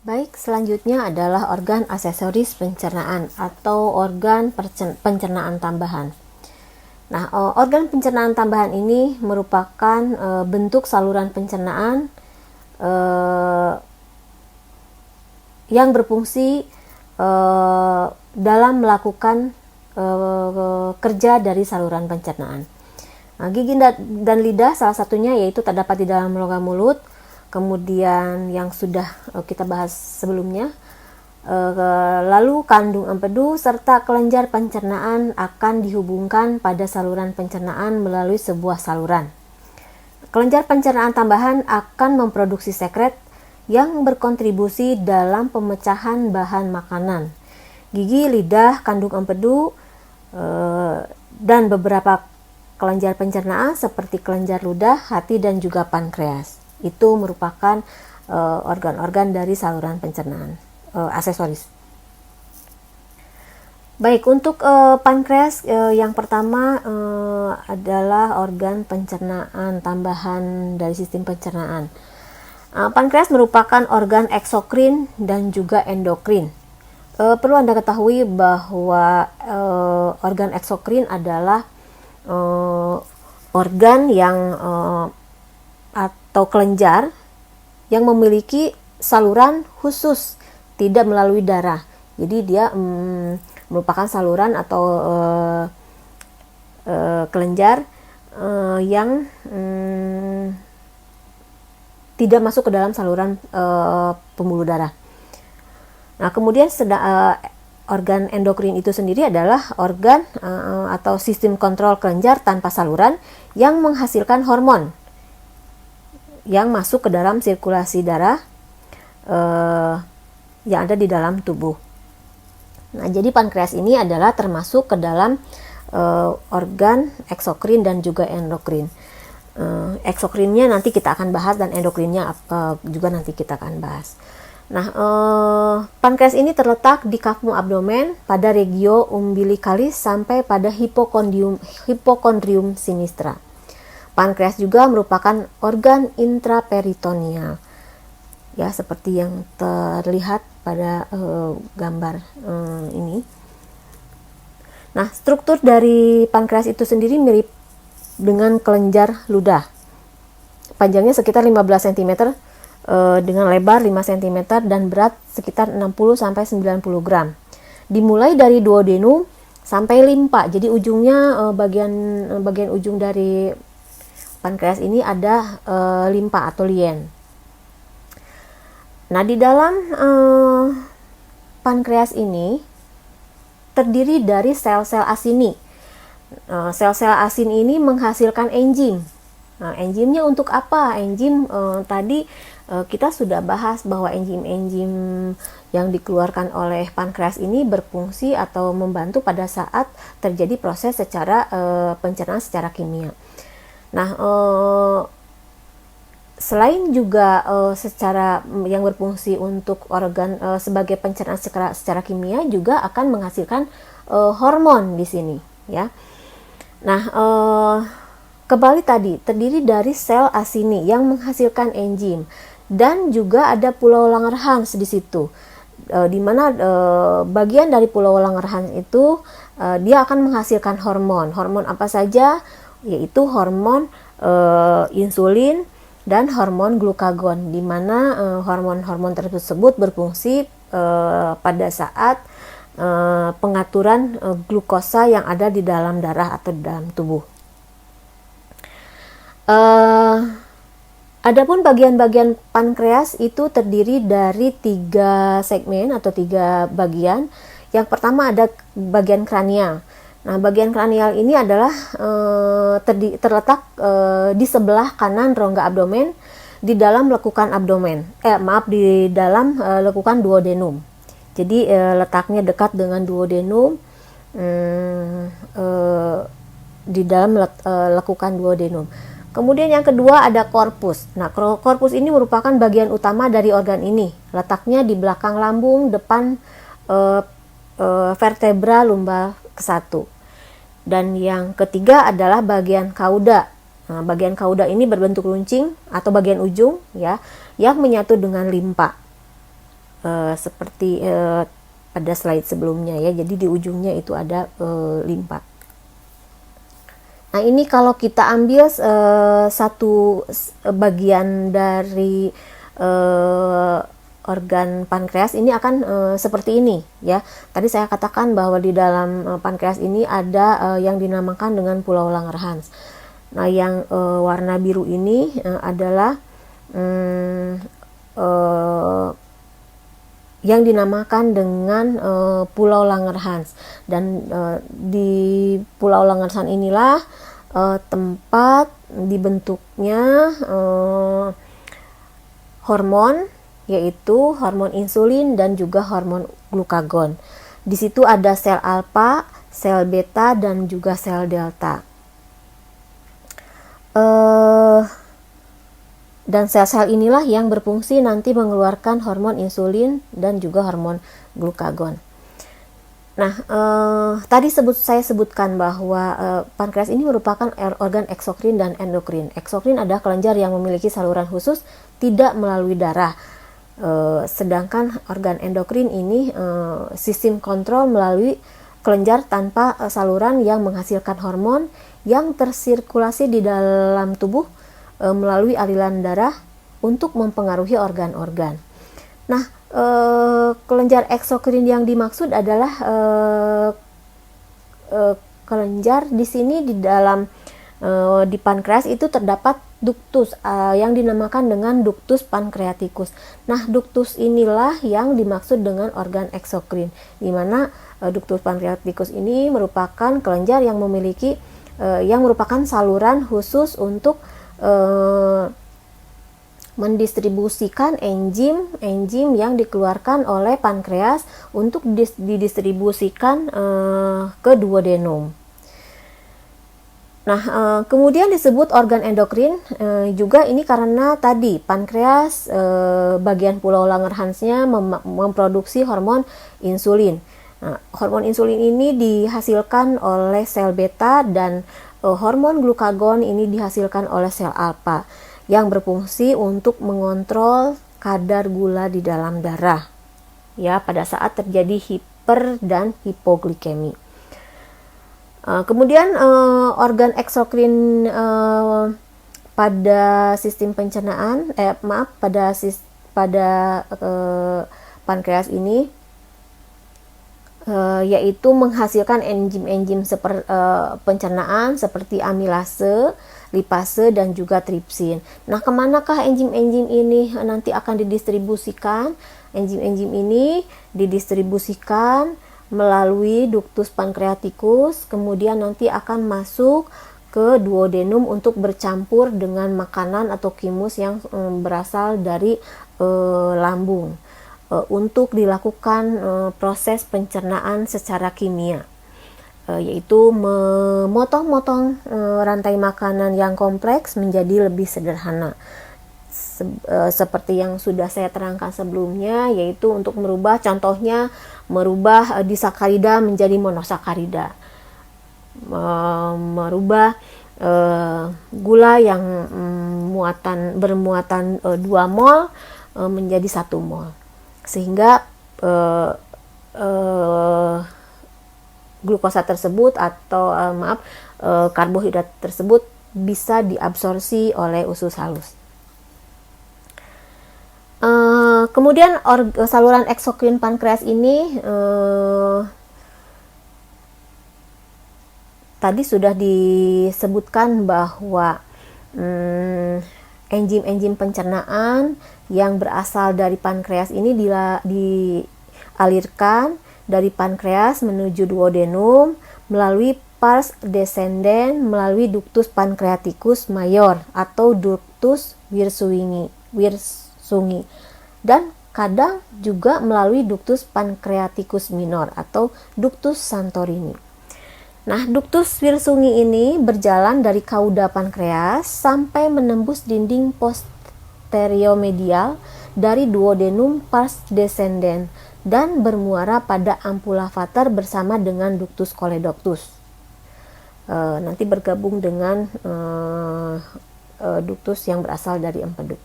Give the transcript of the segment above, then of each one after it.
Baik, selanjutnya adalah organ aksesoris pencernaan atau organ pencernaan tambahan. Nah, organ pencernaan tambahan ini merupakan bentuk saluran pencernaan yang berfungsi dalam melakukan kerja dari saluran pencernaan. Nah, gigi dan lidah salah satunya yaitu terdapat di dalam rongga mulut. Kemudian yang sudah kita bahas sebelumnya, lalu kandung empedu serta kelenjar pencernaan akan dihubungkan pada saluran pencernaan melalui sebuah saluran. Kelenjar pencernaan tambahan akan memproduksi sekret yang berkontribusi dalam pemecahan bahan makanan. Gigi, lidah, kandung empedu, dan beberapa kelenjar pencernaan seperti kelenjar ludah, hati, dan juga pankreas. Itu merupakan organ-organ dari saluran pencernaan aksesoris. Baik, untuk pankreas yang pertama adalah organ pencernaan tambahan dari sistem pencernaan. Pankreas merupakan organ eksokrin dan juga endokrin. Perlu Anda ketahui bahwa organ eksokrin adalah organ yang atau kelenjar yang memiliki saluran khusus, tidak melalui darah. Jadi dia merupakan saluran atau kelenjar yang tidak masuk ke dalam saluran pembuluh darah. Nah, kemudian organ endokrin itu sendiri adalah organ atau sistem kontrol kelenjar tanpa saluran yang menghasilkan hormon yang masuk ke dalam sirkulasi darah yang ada di dalam tubuh. Nah, jadi pankreas ini adalah termasuk ke dalam organ eksokrin dan juga endokrin. Eksokrinnya nanti kita akan bahas dan endokrinnya juga nanti kita akan bahas. Nah, pankreas ini terletak di kafum abdomen pada regio umbilicalis sampai pada hipokondrium sinistra. Pankreas juga merupakan organ intraperitoneal, ya seperti yang terlihat pada gambar ini. Nah, struktur dari pankreas itu sendiri mirip dengan kelenjar ludah. Panjangnya sekitar 15 cm dengan lebar 5 cm dan berat sekitar 60-90 gram. Dimulai dari duodenum sampai limpa. Jadi ujungnya bagian ujung dari pankreas ini ada limpa atau lien. Nah, di dalam pankreas ini terdiri dari sel-sel asini. Sel-sel asin ini menghasilkan enzim. Nah, enzimnya untuk apa? Enzim tadi kita sudah bahas bahwa enzim-enzim yang dikeluarkan oleh pankreas ini berfungsi atau membantu pada saat terjadi proses secara pencernaan secara kimia. Nah, selain juga secara yang berfungsi untuk organ sebagai pencernaan secara kimia, juga akan menghasilkan hormon di sini, ya. Nah, kembali tadi terdiri dari sel asini yang menghasilkan enzim dan juga ada pulau Langerhans di situ, di mana bagian dari pulau Langerhans itu dia akan menghasilkan hormon. Hormon apa saja? Yaitu hormon insulin dan hormon glukagon, di mana hormon-hormon tersebut berfungsi pada saat pengaturan glukosa yang ada di dalam darah atau di dalam tubuh. Adapun bagian-bagian pankreas itu terdiri dari 3 segmen atau 3 bagian. Yang pertama ada bagian kranial. Nah, bagian kranial ini adalah terletak di sebelah kanan rongga abdomen, di dalam lekukan abdomen. Di dalam lekukan duodenum. Jadi letaknya dekat dengan duodenum, di dalam lekukan duodenum. Kemudian yang kedua ada korpus. Nah, korpus ini merupakan bagian utama dari organ ini. Letaknya di belakang lambung, depan vertebra lumbal ke-1. Dan yang ketiga adalah bagian kauda. Nah, bagian kauda ini berbentuk runcing atau bagian ujung, ya, yang menyatu dengan limpa. seperti pada slide sebelumnya ya. Jadi di ujungnya itu ada limpa. Nah, ini kalau kita ambil satu bagian dari organ pankreas ini akan seperti ini ya. Tadi saya katakan bahwa di dalam pankreas ini ada yang dinamakan dengan Pulau Langerhans. Nah, yang warna biru ini adalah yang dinamakan dengan Pulau Langerhans, dan di Pulau Langerhans inilah tempat dibentuknya hormon, yaitu hormon insulin dan juga hormon glukagon. Di situ ada sel alfa, sel beta, dan juga sel delta. Dan sel-sel inilah yang berfungsi nanti mengeluarkan hormon insulin dan juga hormon glukagon. Nah, tadi saya sebutkan bahwa pankreas ini merupakan organ eksokrin dan endokrin. Eksokrin adalah kelenjar yang memiliki saluran khusus, tidak melalui darah. Sedangkan organ endokrin ini sistem kontrol melalui kelenjar tanpa saluran yang menghasilkan hormon yang tersirkulasi di dalam tubuh melalui aliran darah untuk mempengaruhi organ-organ. Nah, kelenjar eksokrin yang dimaksud adalah kelenjar di sini di dalam di pankreas itu terdapat ductus yang dinamakan dengan ductus pancreaticus. Nah, ductus inilah yang dimaksud dengan organ eksokrin, di mana ductus pancreaticus ini merupakan kelenjar yang memiliki yang merupakan saluran khusus untuk mendistribusikan enzim yang dikeluarkan oleh pankreas untuk didistribusikan ke duodenum. Nah, kemudian disebut organ endokrin juga ini karena tadi pankreas bagian Pulau Langerhansnya memproduksi hormon insulin. Nah, hormon insulin ini dihasilkan oleh sel beta, dan hormon glukagon ini dihasilkan oleh sel alfa yang berfungsi untuk mengontrol kadar gula di dalam darah ya pada saat terjadi hiper dan hipoglikemi. Kemudian organ eksokrin pada sistem pencernaan pada pankreas ini yaitu menghasilkan enzim-enzim pencernaan seperti amilase, lipase, dan juga tripsin. Nah, kemanakah enzim-enzim ini nanti akan didistribusikan? Enzim-enzim ini didistribusikan melalui ductus pancreaticus, kemudian nanti akan masuk ke duodenum untuk bercampur dengan makanan atau kimus yang berasal dari lambung untuk dilakukan proses pencernaan secara kimia, yaitu memotong-motong rantai makanan yang kompleks menjadi lebih sederhana. Seperti yang sudah saya terangkan sebelumnya, yaitu untuk contohnya merubah disakarida menjadi monosakarida, merubah gula yang bermuatan 2 mol menjadi 1 mol, sehingga glukosa tersebut atau karbohidrat tersebut bisa diabsorpsi oleh usus halus. Kemudian saluran eksokrin pankreas ini tadi sudah disebutkan bahwa enzim-enzim pencernaan yang berasal dari pankreas ini dialirkan dari pankreas menuju duodenum melalui pars descendens melalui ductus pancreaticus major atau ductus Wirsunghi, dan kadang juga melalui ductus pancreaticus minor atau ductus Santorini. Nah, ductus Wirsunghi ini berjalan dari kauda pankreas sampai menembus dinding posterior-medial dari duodenum pars descendens dan bermuara pada ampula Vater bersama dengan ductus choledochus. Nanti bergabung dengan ductus yang berasal dari empedu.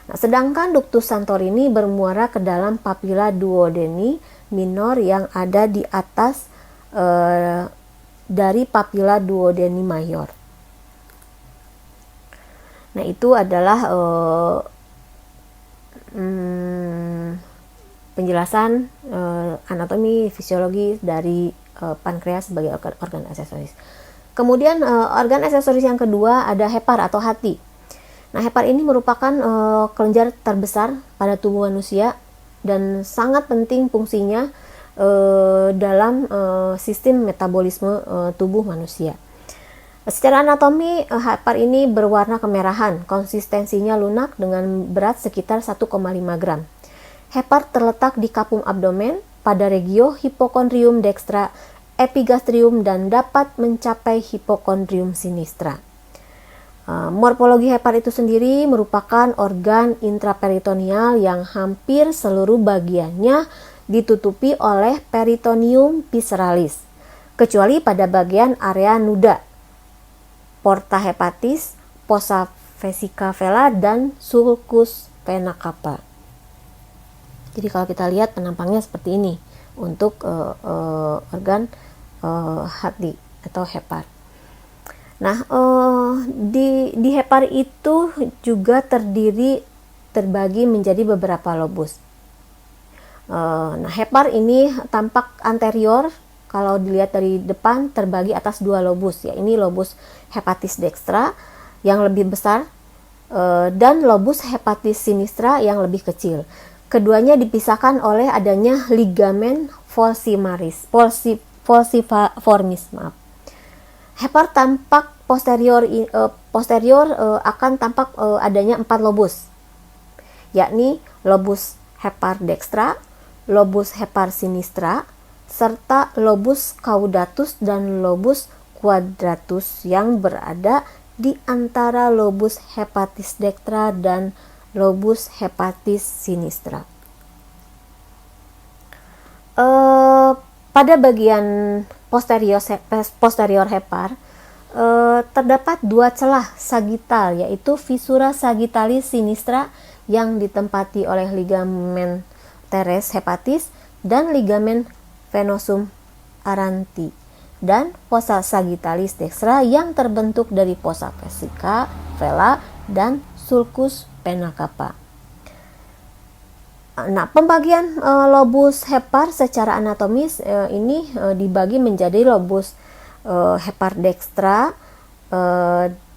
Nah, sedangkan ductus Santorini bermuara ke dalam papilla duodeni minor yang ada di atas dari papilla duodeni mayor. Nah, itu adalah penjelasan anatomi fisiologi dari pankreas sebagai organ aksesoris. Kemudian organ aksesoris yang kedua ada hepar atau hati. Nah, hepar ini merupakan kelenjar terbesar pada tubuh manusia dan sangat penting fungsinya dalam sistem metabolisme tubuh manusia. Secara anatomi, hepar ini berwarna kemerahan, konsistensinya lunak dengan berat sekitar 1,5 gram. Hepar terletak di kapum abdomen pada regio hipokondrium dextra, epigastrium, dan dapat mencapai hipokondrium sinistra. Morfologi hepar itu sendiri merupakan organ intraperitoneal yang hampir seluruh bagiannya ditutupi oleh peritoneum visceralis, kecuali pada bagian area nuda, porta hepatis, fossa vesica vela, dan sulcus vena cava. Jadi kalau kita lihat penampangnya seperti ini untuk organ hati atau hepar. Nah, di hepar itu juga terbagi menjadi beberapa lobus. Nah, hepar ini tampak anterior. Kalau dilihat dari depan terbagi atas dua lobus, ya ini lobus hepatis dextra yang lebih besar dan lobus hepatis sinistra yang lebih kecil. Keduanya dipisahkan oleh adanya ligamen falciformis. Hepar tampak posterior akan tampak adanya 4 lobus, yakni lobus hepar dextra, lobus hepar sinistra, serta lobus caudatus dan lobus quadratus yang berada di antara lobus hepatis dextra dan lobus hepatis sinistra. Pada bagian posterior hepar terdapat 2 celah sagital, yaitu fissura sagittalis sinistra yang ditempati oleh ligamen teres hepatis dan ligamen venosum aranti, dan fossa sagittalis dextra yang terbentuk dari fossa vesica vela dan sulcus vena cava. Nah, pembagian lobus hepar secara anatomis ini dibagi menjadi lobus hepar dextra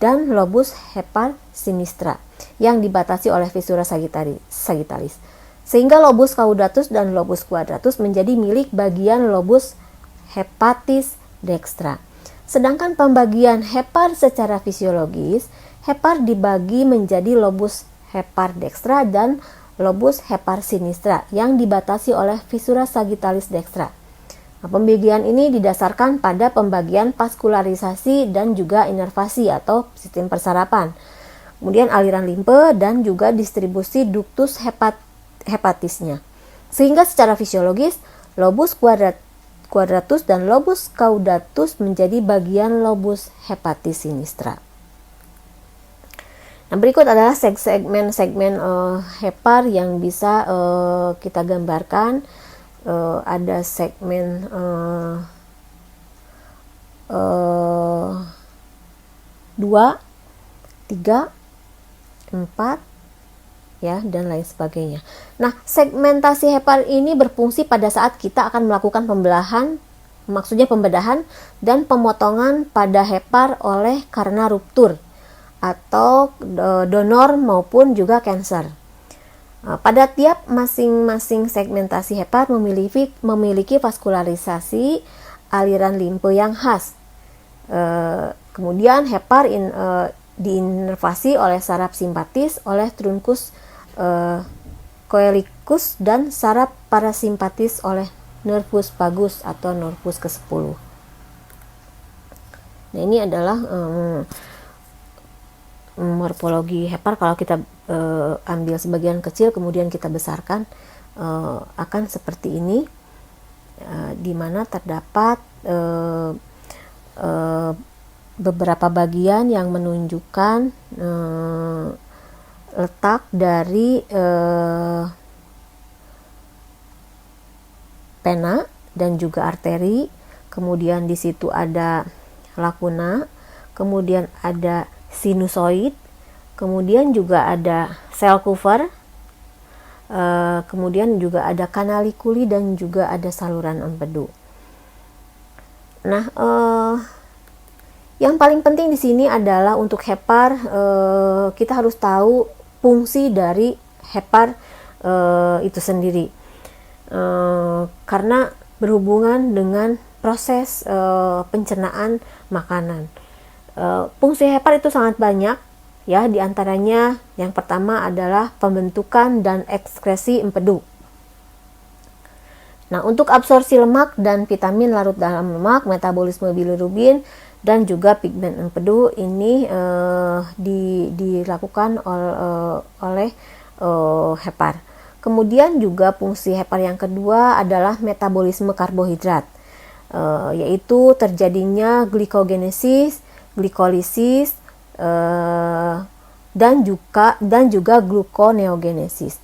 dan lobus hepar sinistra yang dibatasi oleh fissura sagittalis. Sehingga lobus caudatus dan lobus quadratus menjadi milik bagian lobus hepatis dextra. Sedangkan pembagian hepar secara fisiologis, hepar dibagi menjadi lobus hepar dextra dan lobus hepar sinistra yang dibatasi oleh fissura sagittalis dextra. Nah, pembagian ini didasarkan pada pembagian vaskularisasi dan juga inervasi atau sistem persarapan. Kemudian aliran limpe dan juga distribusi ductus hepatisnya. Sehingga secara fisiologis, lobus quadratus dan lobus caudatus menjadi bagian lobus hepatis sinistra. Nah, berikut adalah segmen-segmen hepar yang bisa kita gambarkan. Ada segmen 2, 3, 4, ya, dan lain sebagainya. Nah, segmentasi hepar ini berfungsi pada saat kita akan melakukan pembedahan dan pemotongan pada hepar oleh karena ruptur atau donor maupun juga kanker. Pada tiap masing-masing segmentasi hepar memiliki vaskularisasi aliran limpe yang khas. Kemudian hepar diinervasi oleh saraf simpatis oleh truncus coelicus dan saraf parasimpatis oleh nervus vagus atau nervus ke-10. Nah, ini adalah morfologi hepar. Kalau kita ambil sebagian kecil kemudian kita besarkan, akan seperti ini, di mana terdapat beberapa bagian yang menunjukkan letak dari pena dan juga arteri, kemudian di situ ada lakuna, kemudian ada sinusoid, kemudian juga ada sel cover, kemudian juga ada kanalikuli dan juga ada saluran empedu. Nah, yang paling penting di sini adalah untuk hepar, kita harus tahu fungsi dari hepar itu sendiri, karena berhubungan dengan proses pencernaan makanan. Fungsi hepar itu sangat banyak, ya, diantaranya yang pertama adalah pembentukan dan ekskresi empedu. Nah, untuk absorpsi lemak dan vitamin larut dalam lemak, metabolisme bilirubin dan juga pigmen empedu ini dilakukan oleh hepar. Kemudian juga fungsi hepar yang kedua adalah metabolisme karbohidrat, yaitu terjadinya glikogenesis, glikolisis, dan juga gluconeogenesis,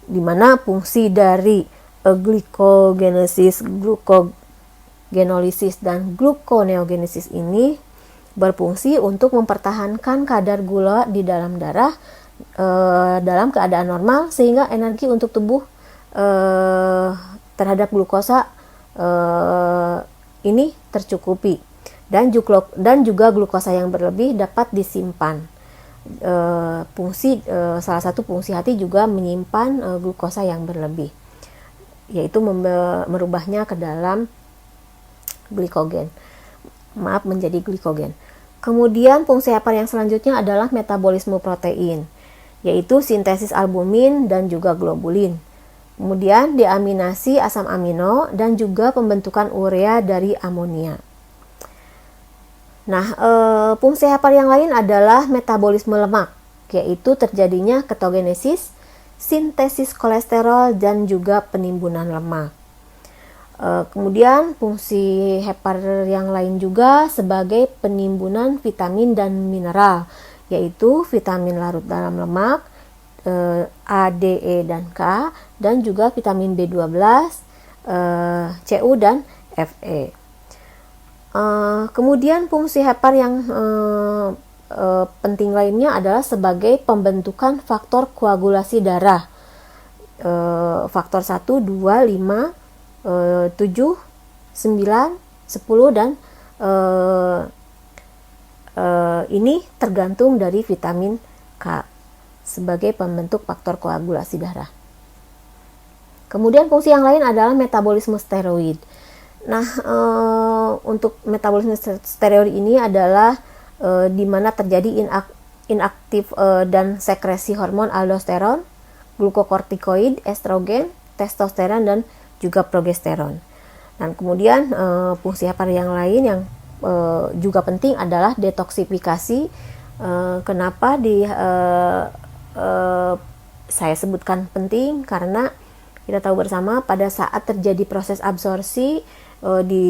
di mana fungsi dari glikogenesis, glucogenolisis, dan gluconeogenesis ini berfungsi untuk mempertahankan kadar gula di dalam darah dalam keadaan normal, sehingga energi untuk tubuh terhadap glukosa ini tercukupi, dan juga glukosa yang berlebih dapat disimpan. Salah satu fungsi hati juga menyimpan glukosa yang berlebih, yaitu merubahnya ke dalam menjadi glikogen. Kemudian fungsi hepar yang selanjutnya adalah metabolisme protein, yaitu sintesis albumin dan juga globulin. Kemudian deaminasi asam amino dan juga pembentukan urea dari amonia. Nah, fungsi hepar yang lain adalah metabolisme lemak, yaitu terjadinya ketogenesis, sintesis kolesterol, dan juga penimbunan lemak. Kemudian fungsi hepar yang lain juga sebagai penimbunan vitamin dan mineral, yaitu vitamin larut dalam lemak, A, D, E, dan K, dan juga vitamin B12, Cu, dan Fe. Kemudian fungsi hepar yang penting lainnya adalah sebagai pembentukan faktor koagulasi darah, faktor 1, 2, 5, 7, 9, 10, dan ini tergantung dari vitamin K sebagai pembentuk faktor koagulasi darah. Kemudian fungsi yang lain adalah metabolisme steroid. Nah, untuk metabolisme steroid ini adalah di mana terjadi inaktif dan sekresi hormon aldosteron, glukokortikoid, estrogen, testosteron, dan juga progesteron. Dan kemudian fungsi hepar yang lain yang juga penting adalah detoksifikasi. Kenapa saya sebutkan penting? Karena kita tahu bersama pada saat terjadi proses absorpsi di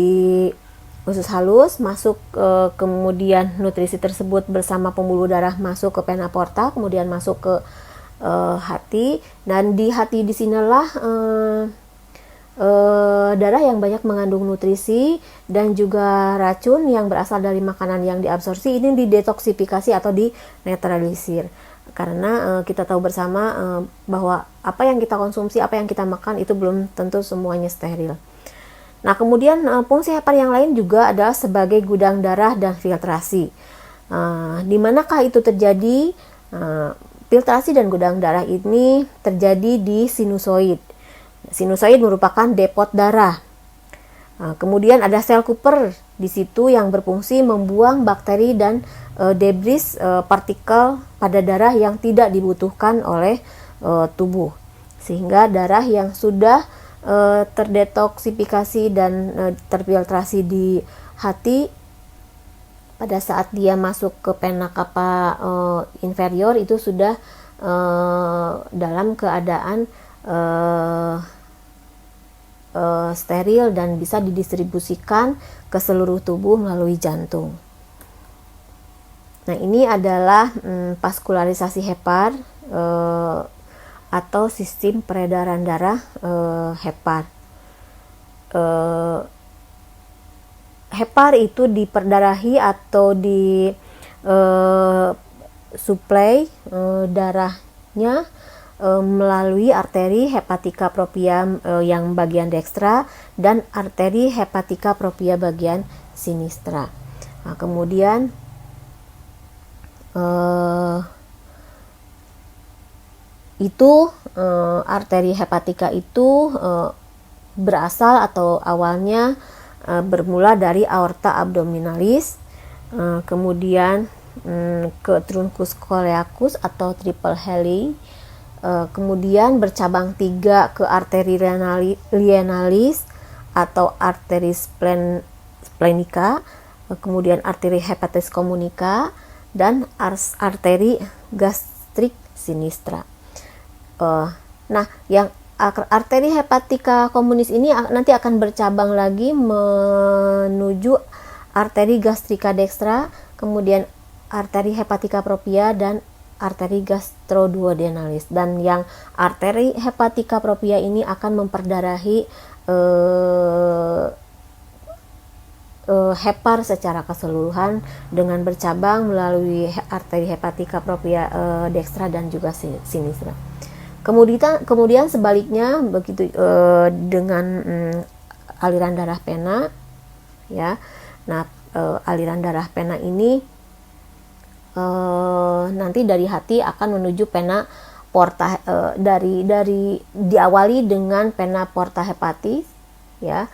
usus halus masuk, kemudian nutrisi tersebut bersama pembuluh darah masuk ke vena porta, kemudian masuk ke hati, dan di hati disinilah darah yang banyak mengandung nutrisi dan juga racun yang berasal dari makanan yang diabsorpsi ini didetoksifikasi atau dinetralisir. Karena kita tahu bersama bahwa apa yang kita konsumsi, apa yang kita makan itu belum tentu semuanya steril. Nah, kemudian fungsi hepar yang lain juga adalah sebagai gudang darah dan filtrasi. Di manakah itu terjadi? Filtrasi dan gudang darah ini terjadi di sinusoid. Sinusoid merupakan depot darah. Kemudian ada sel Cooper di situ yang berfungsi membuang bakteri dan debris partikel pada darah yang tidak dibutuhkan oleh tubuh, sehingga darah yang sudah terdetoksifikasi dan terfiltrasi di hati pada saat dia masuk ke vena cava inferior itu sudah dalam keadaan steril dan bisa didistribusikan ke seluruh tubuh melalui jantung. Nah, ini adalah vaskularisasi hepar atau sistem peredaran darah hepar. Hepar itu diperdarahi atau di suplai darahnya melalui arteri hepatika propria yang bagian dekstra dan arteri hepatika propria bagian sinistra. Nah, kemudian arteri hepatika itu berasal atau awalnya bermula dari aorta abdominalis, kemudian ke truncus coeliacus atau triple helix, kemudian bercabang 3 ke arteri lienalis atau arteri splenica, kemudian arteri hepatis communica, dan arteri gastrik sinistra. Nah, yang arteri hepatika communis ini nanti akan bercabang lagi menuju arteri gastrika dextra, kemudian arteri hepatika propria dan arteri gastroduodenalis. Dan yang arteri hepatika propria ini akan memperdarahi hepar secara keseluruhan dengan bercabang melalui arteri hepatika propria dextra dan juga sinistra. Kemudian sebaliknya begitu dengan aliran darah pena, ya. Nah, aliran darah pena ini nanti dari hati akan menuju pena porta, diawali dengan pena porta hepatis, ya.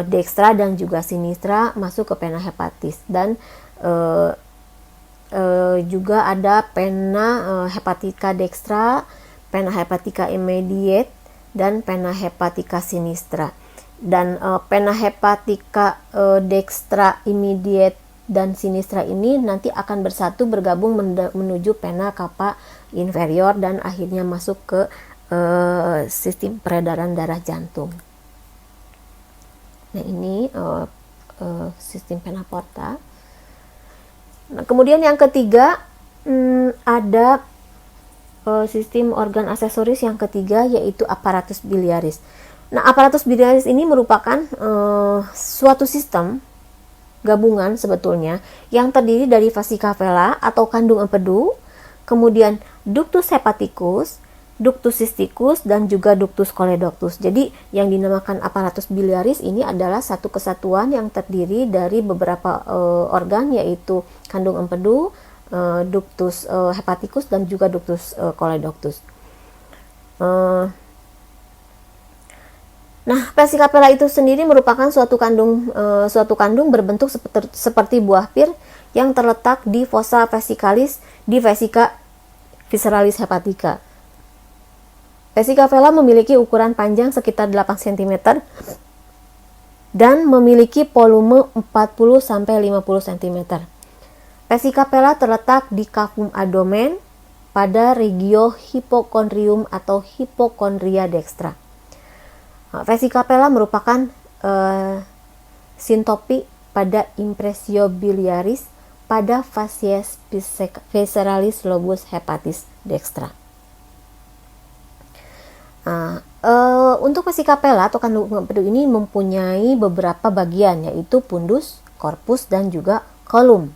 Dekstra dan juga sinistra masuk ke pena hepatis, dan juga ada pena hepatika dekstra, pena hepatika immediate, dan pena hepatika sinistra. Dan pena hepatika dekstra immediate dan sinistra ini nanti akan bersatu bergabung menuju pena cava inferior dan akhirnya masuk ke sistem peredaran darah jantung. Nah, ini sistem pena porta. Nah, kemudian yang ketiga ada sistem organ aksesoris yang ketiga, yaitu aparatus biliaris. Nah, aparatus biliaris ini merupakan suatu sistem gabungan sebetulnya yang terdiri dari vasika vela atau kandung empedu, kemudian ductus hepaticus, ductus cysticus, dan juga ductus coledoctus. Jadi yang dinamakan aparatus biliaris ini adalah satu kesatuan yang terdiri dari beberapa organ, yaitu kandung empedu, ductus hepaticus, dan juga ductus coledoctus. Nah, vesika vela itu sendiri merupakan suatu kandung berbentuk seperti buah pir yang terletak di fossa vesicalis di vesika visceralis hepatica. Vesika vela memiliki ukuran panjang sekitar 8 cm dan memiliki volume 40-50 cm. Vesika vela terletak di cavum abdomen pada regio hypochondrium atau hipokondria dextra. Vesika vela merupakan sintopi pada impressio biliaris pada facies visceralis lobus hepatis dextra. Untuk vesika vela atau kandung empedu ini mempunyai beberapa bagian, yaitu pundus, korpus, dan juga kolum.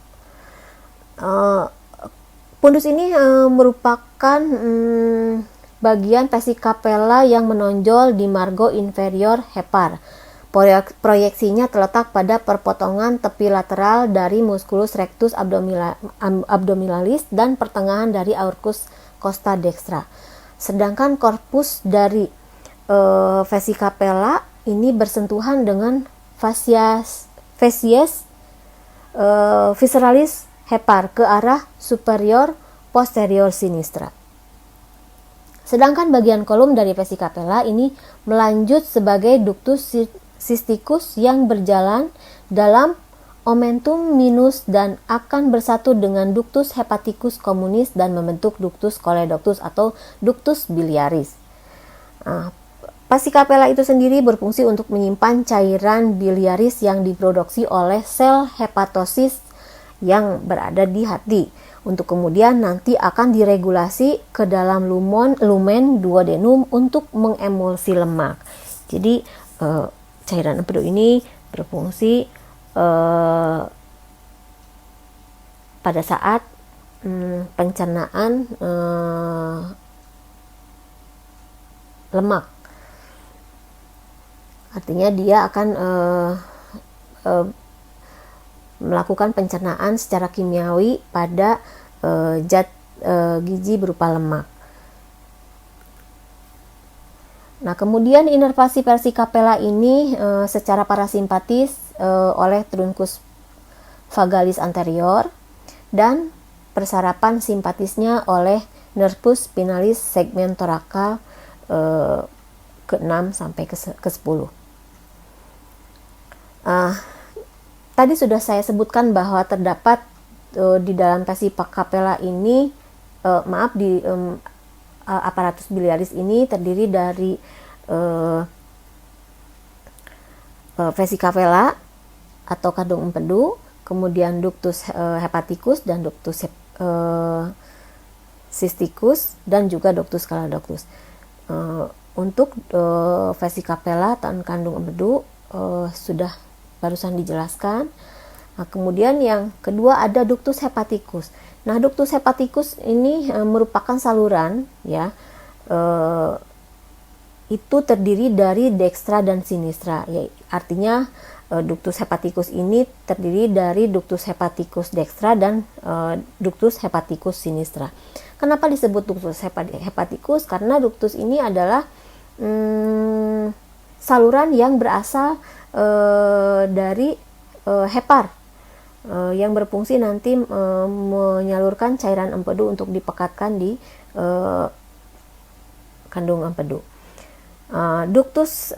Pundus ini merupakan bagian vesika vela yang menonjol di margo inferior hepar. Proyeksinya terletak pada perpotongan tepi lateral dari musculus rectus abdominalis dan pertengahan dari aorcus costa dextra. Sedangkan korpus dari vesika vela ini bersentuhan dengan facies visceralis hepar ke arah superior posterior sinistra. Sedangkan bagian kolum dari vesika vela ini melanjut sebagai ductus cysticus yang berjalan dalam omentum minus dan akan bersatu dengan ductus hepaticus communis dan membentuk ductus coledoctus atau ductus biliaris. Vesika vela itu sendiri berfungsi untuk menyimpan cairan biliaris yang diproduksi oleh sel hepatosis yang berada di hati, untuk kemudian nanti akan diregulasi ke dalam lumen duodenum untuk mengemulsi lemak. Jadi cairan empedu ini berfungsi pada saat pencernaan lemak. Artinya dia akan melakukan pencernaan secara kimiawi pada zat gizi berupa lemak. Nah, kemudian inervasi versicapella ini secara parasimpatis oleh truncus vagalis anterior dan persarapan simpatisnya oleh nervus spinalis segmen thoracal ke-6 sampai ke-10. Tadi sudah saya sebutkan bahwa terdapat di dalam versicapella ini aparatus biliaris ini terdiri dari versicapella atau kandung empedu, kemudian ductus hepaticus dan ductus cysticus dan juga ductus caledoculus. Untuk versicapella dan kandung empedu sudah barusan dijelaskan. Nah, kemudian yang kedua ada ductus hepaticus. Nah, ductus hepaticus ini merupakan saluran, ya, itu terdiri dari dextra dan sinistra. Ya, artinya ductus hepaticus ini terdiri dari ductus hepaticus dextra dan ductus hepaticus sinistra. Kenapa disebut ductus hepaticus? Karena ductus ini adalah saluran yang berasal dari hepar yang berfungsi nanti menyalurkan cairan empedu untuk dipekatkan di kandung empedu. Ductus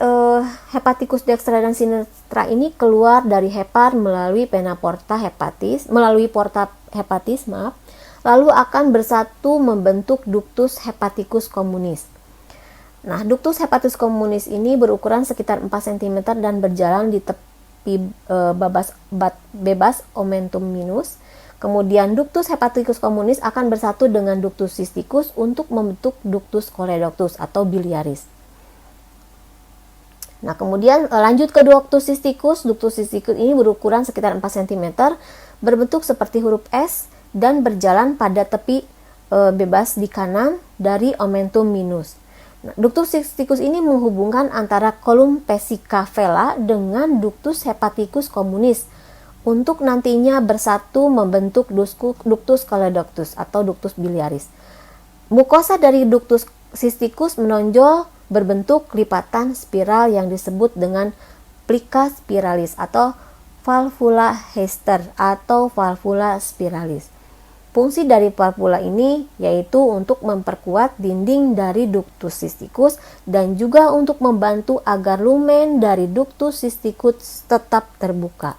hepaticus dextra dan sinistra ini keluar dari hepar melalui porta hepatis, lalu akan bersatu membentuk ductus hepaticus communis. Nah, ductus hepaticus communis ini berukuran sekitar 4 cm dan berjalan di tepi bebas omentum minus. Kemudian ductus hepaticus communis akan bersatu dengan ductus cysticus untuk membentuk ductus choledoculus atau biliaris. Nah, kemudian lanjut ke ductus cysticus. Ductus cysticus ini berukuran sekitar 4 cm, berbentuk seperti huruf S dan berjalan pada tepi bebas di kanan dari omentum minus. Nah, ductus cysticus ini menghubungkan antara kolum versicapella dengan ductus hepaticus communis untuk nantinya bersatu membentuk ductus choledoculus atau ductus biliaris. Mukosa dari ductus cysticus menonjol berbentuk lipatan spiral yang disebut dengan plica spiralis atau valvula Hester atau valvula spiralis. Fungsi dari valvula ini yaitu untuk memperkuat dinding dari ductus cysticus dan juga untuk membantu agar lumen dari ductus cysticus tetap terbuka.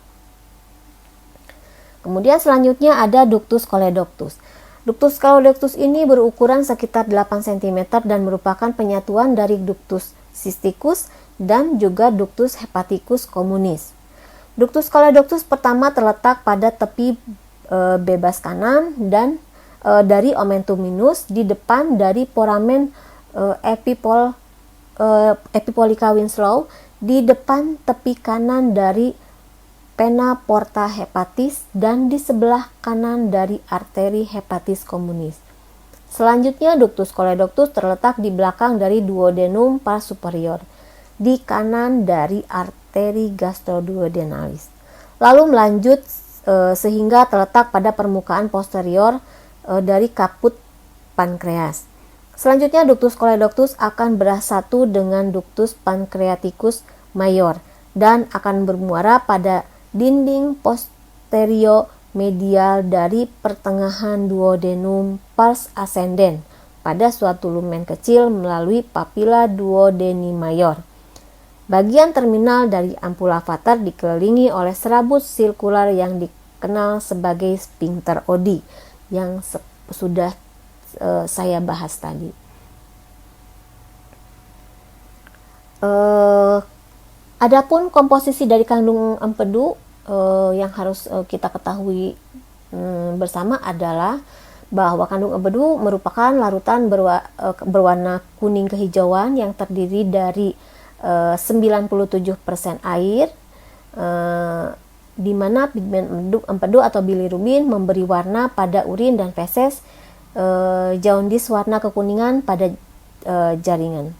Kemudian selanjutnya ada ductus choledoculus. Ductus choledoculus ini berukuran sekitar 8 cm dan merupakan penyatuan dari ductus cysticus dan juga ductus hepaticus communis. Ductus choledoculus pertama terletak pada tepi bebas kanan dan dari omentum minus di depan dari foramen epipolica Winslow, di depan tepi kanan dari vena porta hepatis dan di sebelah kanan dari arteri hepatis communis. Selanjutnya ductus choledoculus terletak di belakang dari duodenum pars superior, di kanan dari arteri gastroduodenalis. Lalu melanjut sehingga terletak pada permukaan posterior dari kaput pankreas. Selanjutnya ductus choledoculus akan bersatu dengan ductus pancreaticus mayor dan akan bermuara pada dinding posterior medial dari pertengahan duodenum pars ascendens pada suatu lumen kecil melalui papilla duodeni mayor. Bagian terminal dari ampula vater dikelilingi oleh serabut sirkular yang dikenal sebagai sphincter Oddi yang sudah saya bahas tadi. Adapun komposisi dari kandung empedu yang harus kita ketahui bersama adalah bahwa kandung empedu merupakan larutan berwarna kuning kehijauan yang terdiri dari 97% air, di mana pigmen empedu atau bilirubin memberi warna pada urin dan feses, jaundice warna kekuningan pada jaringan.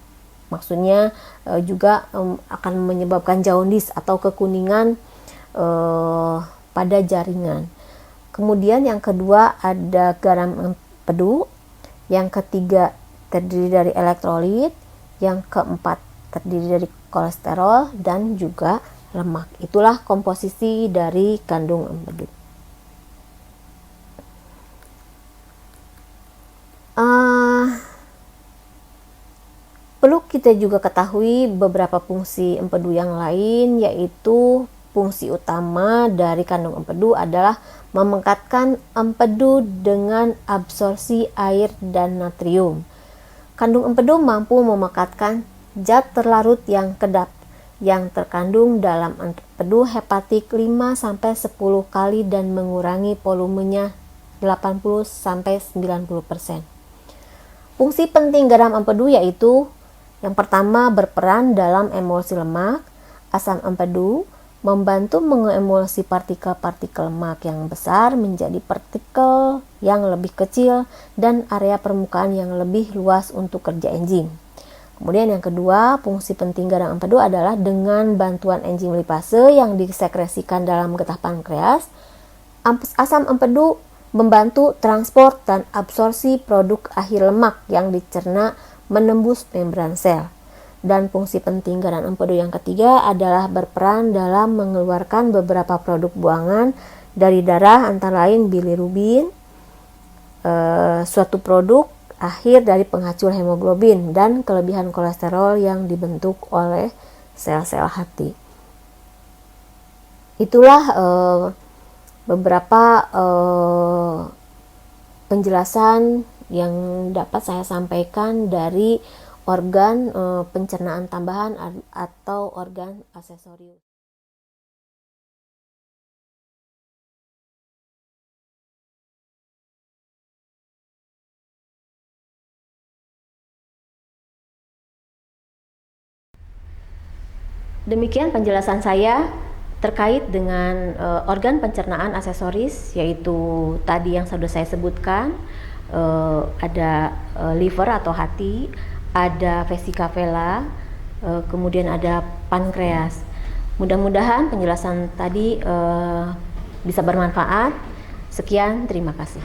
Maksudnya juga akan menyebabkan jaundice atau kekuningan pada jaringan. Kemudian yang kedua ada garam empedu, yang ketiga terdiri dari elektrolit, yang keempat terdiri dari kolesterol dan juga lemak. Itulah komposisi dari kandung empedu. Perlu kita juga ketahui beberapa fungsi empedu yang lain, yaitu fungsi utama dari kandung empedu adalah memekatkan empedu dengan absorpsi air dan natrium. Kandung empedu mampu memekatkan zat terlarut yang kedap yang terkandung dalam empedu hepatik 5-10 kali dan mengurangi volumenya 80-90%. Fungsi penting garam empedu yaitu yang pertama, berperan dalam emulsi lemak. Asam empedu membantu mengemulsi partikel-partikel lemak yang besar menjadi partikel yang lebih kecil dan area permukaan yang lebih luas untuk kerja enzim. Kemudian yang kedua, fungsi penting garam empedu adalah dengan bantuan enzim lipase yang disekresikan dalam getah pankreas. Asam empedu membantu transport dan absorpsi produk akhir lemak yang dicerna menembus membran sel. Dan fungsi penting garam empedu yang ketiga adalah berperan dalam mengeluarkan beberapa produk buangan dari darah, antara lain bilirubin, suatu produk akhir dari penghancur hemoglobin, dan kelebihan kolesterol yang dibentuk oleh sel-sel hati. Itulah beberapa penjelasan yang dapat saya sampaikan dari organ pencernaan tambahan atau organ aksesorius. Demikian penjelasan saya terkait dengan organ pencernaan aksesoris, yaitu tadi yang sudah saya sebutkan, ada liver atau hati, ada vesika vela, kemudian ada pankreas. Mudah-mudahan penjelasan tadi bisa bermanfaat. Sekian, terima kasih.